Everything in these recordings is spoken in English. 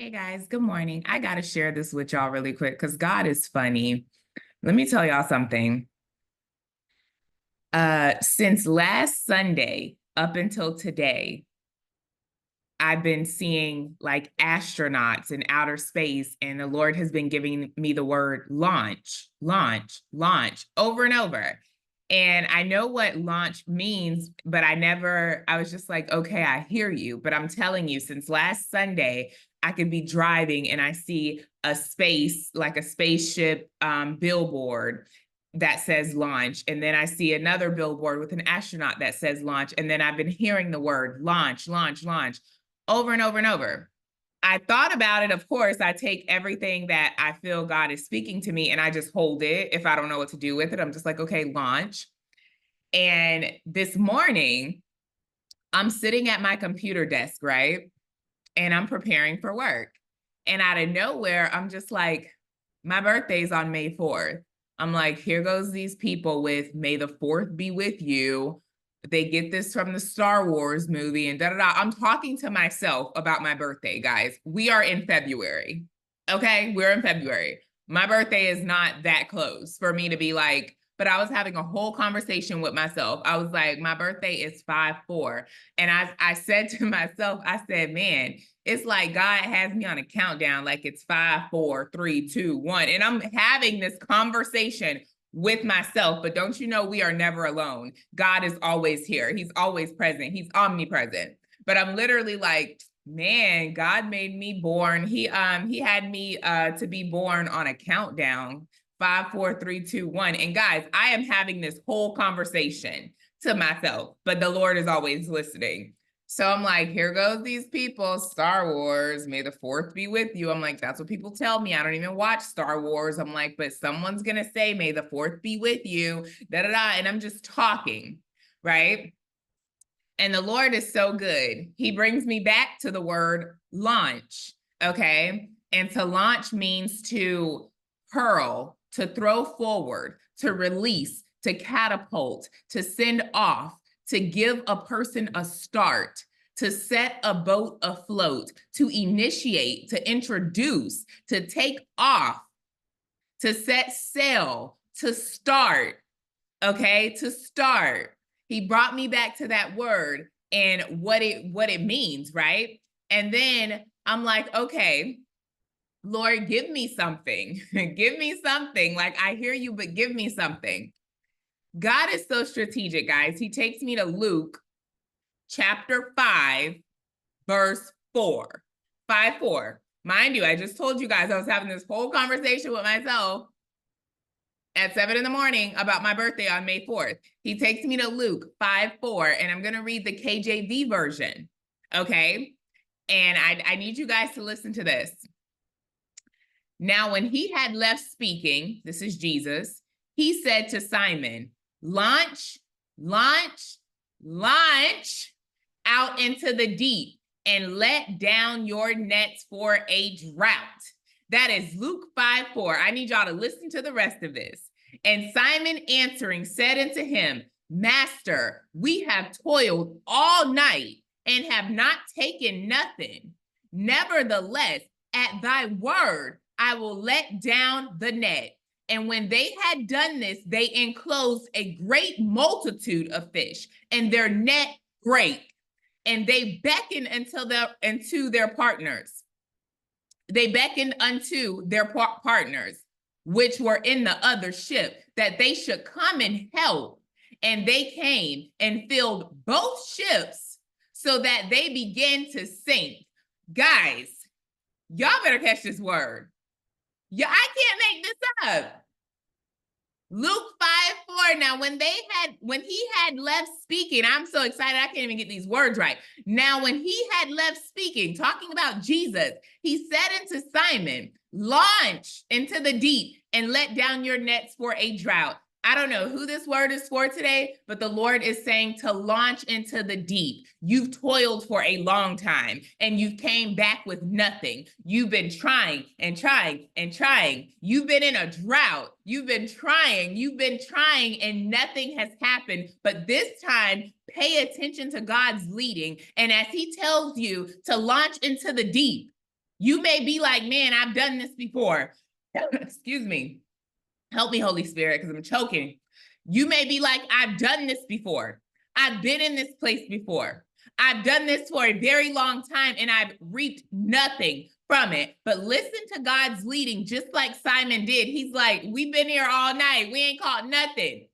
Hey guys, good morning. I got to share this with y'all really quick because God is funny. Let me tell y'all something. Since last Sunday up until today, I've been seeing like astronauts in outer space, and the Lord has been giving me the word launch, launch, launch over and over. And I know what launch means, but I was just like, okay, I hear you. But I'm telling you, since last Sunday, I could be driving and I see a space, like a spaceship billboard that says launch. And then I see another billboard with an astronaut that says launch. And then I've been hearing the word launch, launch, launch over and over and over. I thought about it. Of course, I take everything that I feel God is speaking to me and I just hold it. If I don't know what to do with it, I'm just like, okay, launch. And this morning, I'm sitting at my computer desk, right? And I'm preparing for work. And out of nowhere, I'm just like, my birthday's on May 4th. I'm like, here goes these people with May the 4th be with you. They get this from the Star Wars movie and da da da. I'm talking to myself about my birthday, guys. We are in February. Okay, we're in February. My birthday is not that close for me to be like, but I was having a whole conversation with myself. I was like, my birthday is 5/4. And I said to myself, I said, man, it's like God has me on a countdown, like it's 5, 4, 3, 2, 1. And I'm having this conversation with myself, but don't you know we are never alone? God is always here. He's always present. He's omnipresent. But I'm literally like, man, God made me born. He had me to be born on a countdown. 5, 4, 3, 2, 1. And guys, I am having this whole conversation to myself, but the Lord is always listening. So I'm like, here goes these people, Star Wars, May the 4th be with you. I'm like, that's what people tell me. I don't even watch Star Wars. I'm like, but someone's going to say, May the 4th be with you, da da da. And I'm just talking, right? And the Lord is so good. He brings me back to the word launch, okay? And to launch means to hurl, to throw forward, to release, to catapult, to send off, to give a person a start, to set a boat afloat, to initiate, to introduce, to take off, to set sail, to start, okay? To start. He brought me back to that word and what it means, right? And then I'm like, okay, Lord, give me something. Give me something. Like, I hear you, but give me something. God is so strategic, guys. He takes me to Luke chapter 5, verse 4. 5:4. Mind you, I just told you guys I was having this whole conversation with myself at 7 in the morning about my birthday on May 4th. He takes me to Luke 5:4, and I'm going to read the KJV version. Okay. And I need you guys to listen to this. Now, when he had left speaking, this is Jesus, he said to Simon, launch, launch, launch out into the deep and let down your nets for a drought. That is Luke 5:4. I need y'all to listen to the rest of this. And Simon answering said unto him, Master, we have toiled all night and have not taken nothing. Nevertheless, at thy word, I will let down the net. And when they had done this, they enclosed a great multitude of fish, and their net brake. And they beckoned unto their partners. They beckoned unto their partners, which were in the other ship, that they should come and help. And they came and filled both ships so that they began to sink. Guys, y'all better catch this word. Yeah, I can't make this up. Luke 5:4. Now, when he had left speaking, I'm so excited, I can't even get these words right. Now, when he had left speaking, talking about Jesus, he said unto Simon, launch into the deep and let down your nets for a drought. I don't know who this word is for today, but the Lord is saying to launch into the deep. You've toiled for a long time and you came back with nothing. You've been trying and trying and trying. You've been in a drought. You've been trying and nothing has happened. But this time, pay attention to God's leading. And as he tells you to launch into the deep, You may be like, man, I've done this before. Excuse me. Help me, Holy Spirit, because I'm choking. You may be like, I've done this before. I've been in this place before. I've done this for a very long time and I've reaped nothing from it. But listen to God's leading, just like Simon did. He's like, we've been here all night. We ain't caught nothing.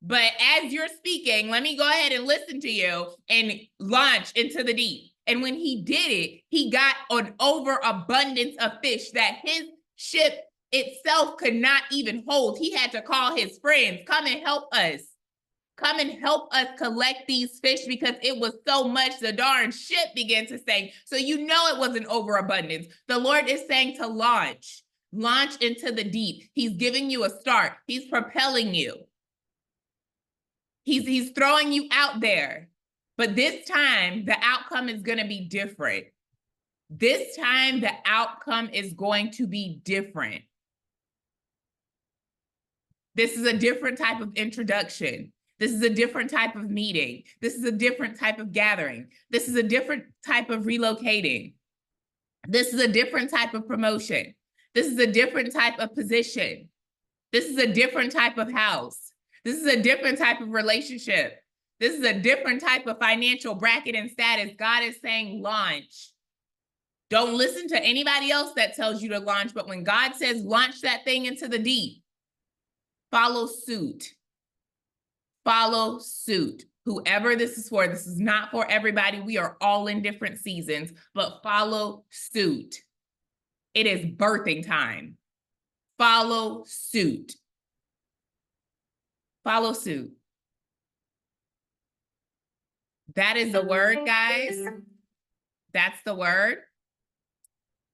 But as you're speaking, let me go ahead and listen to you and launch into the deep. And when he did it, he got an overabundance of fish that his ship itself could not even hold. He had to call his friends, come and help us. Come and help us collect these fish because it was so much the darn ship began to sink. So you know it was an overabundance. The Lord is saying to launch into the deep. He's giving you a start. He's propelling you. He's throwing you out there. But this time, the outcome is going to be different. This time, the outcome is going to be different. This is a different type of introduction. This is a different type of meeting. This is a different type of gathering. This is a different type of relocating. This is a different type of promotion. This is a different type of position. This is a different type of house. This is a different type of relationship. This is a different type of financial bracket and status. God is saying launch. Don't listen to anybody else that tells you to launch, but when God says launch that thing into the deep, follow suit. Follow suit. Whoever this is not for everybody. We are all in different seasons, but follow suit. It is birthing time. Follow suit. Follow suit. That is the word, guys. That's the word.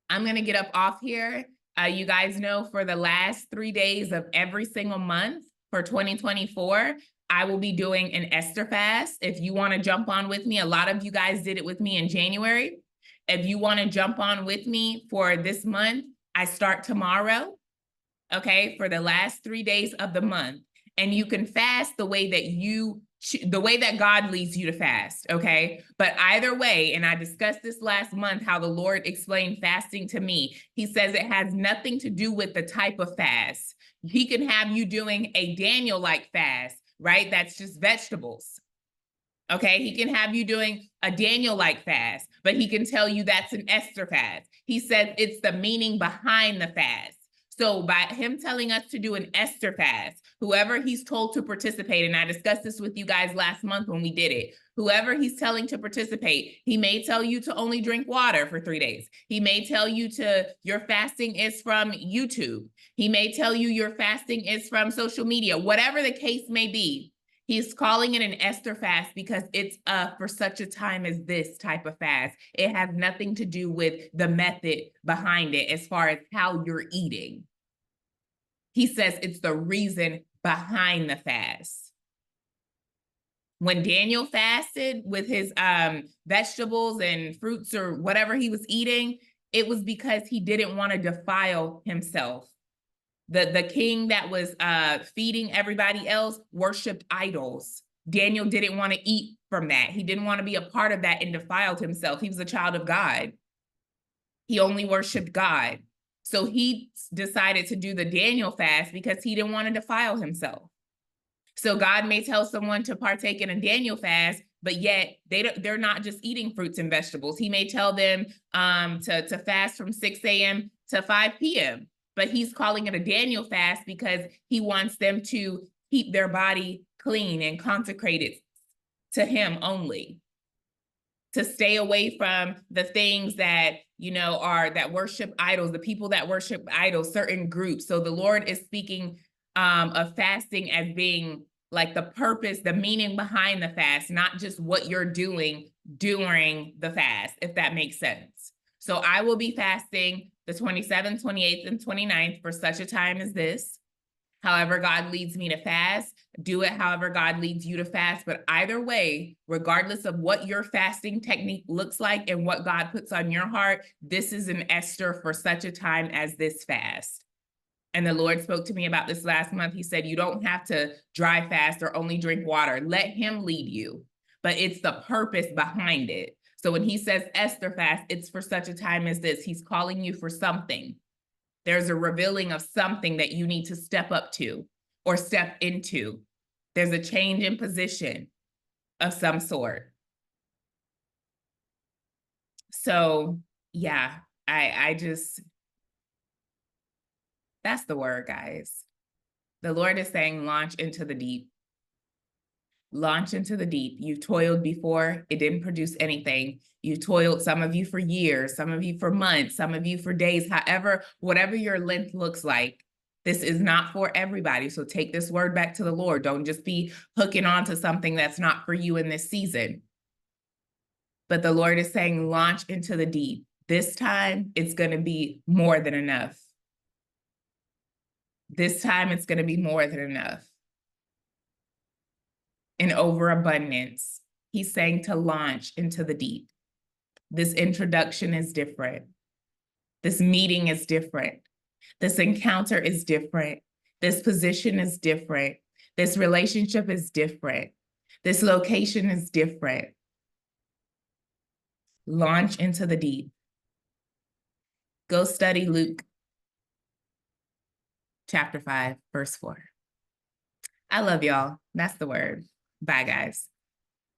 I'm going to get up off here. You guys know for the last 3 days of every single month for 2024, I will be doing an Esther fast. If you want to jump on with me, a lot of you guys did it with me in January. If you want to jump on with me for this month, I start tomorrow, okay, for the last 3 days of the month. And you can fast the way that God leads you to fast, okay? But either way, and I discussed this last month, how the Lord explained fasting to me. He says it has nothing to do with the type of fast. He can have you doing a Daniel-like fast, right? That's just vegetables. Okay, he can have you doing a Daniel-like fast, but he can tell you that's an Esther fast. He said it's the meaning behind the fast. So by him telling us to do an Esther fast, whoever he's told to participate, and I discussed this with you guys last month when we did it, whoever he's telling to participate, he may tell you to only drink water for 3 days. He may tell you your fasting is from YouTube. He may tell you your fasting is from social media, whatever the case may be. He's calling it an Esther fast because it's for such a time as this type of fast. It has nothing to do with the method behind it as far as how you're eating. He says it's the reason behind the fast. When Daniel fasted with his vegetables and fruits or whatever he was eating, it was because he didn't want to defile himself. The king that was feeding everybody else worshiped idols. Daniel didn't want to eat from that. He didn't want to be a part of that and defiled himself. He was a child of God. He only worshiped God. So he decided to do the Daniel fast because he didn't want to defile himself. So God may tell someone to partake in a Daniel fast, but yet they're not just eating fruits and vegetables. He may tell them to fast from 6 a.m. to 5 p.m., but he's calling it a Daniel fast because he wants them to keep their body clean and consecrated to him only, to stay away from the things that, that worship idols, the people that worship idols, certain groups. So the Lord is speaking of fasting as being like the purpose, the meaning behind the fast, not just what you're doing during the fast, if that makes sense. So I will be fasting the 27th, 28th, and 29th for such a time as this. However God leads me to fast, do it however God leads you to fast. But either way, regardless of what your fasting technique looks like and what God puts on your heart, this is an Esther for such a time as this fast. And the Lord spoke to me about this last month. He said, you don't have to dry fast or only drink water. Let him lead you. But it's the purpose behind it. So when he says Esther fast, it's for such a time as this. He's calling you for something. There's a revealing of something that you need to step up to or step into. There's a change in position of some sort. So yeah, I just, that's the word, guys. The Lord is saying, launch into the deep. Launch into the deep. You've toiled before, it didn't produce anything. You've toiled, some of you for years, some of you for months, some of you for days, however, whatever your length looks like. This is not for everybody. So take this word back to the Lord. Don't just be hooking on to something that's not for you in this season. But the Lord is saying, launch into the deep. This time, it's going to be more than enough. This time, it's going to be more than enough. In overabundance. He's saying to launch into the deep. This introduction is different. This meeting is different. This encounter is different. This position is different. This relationship is different. This location is different. Launch into the deep. Go study Luke chapter 5, verse 4. I love y'all. That's the word. Bye, guys.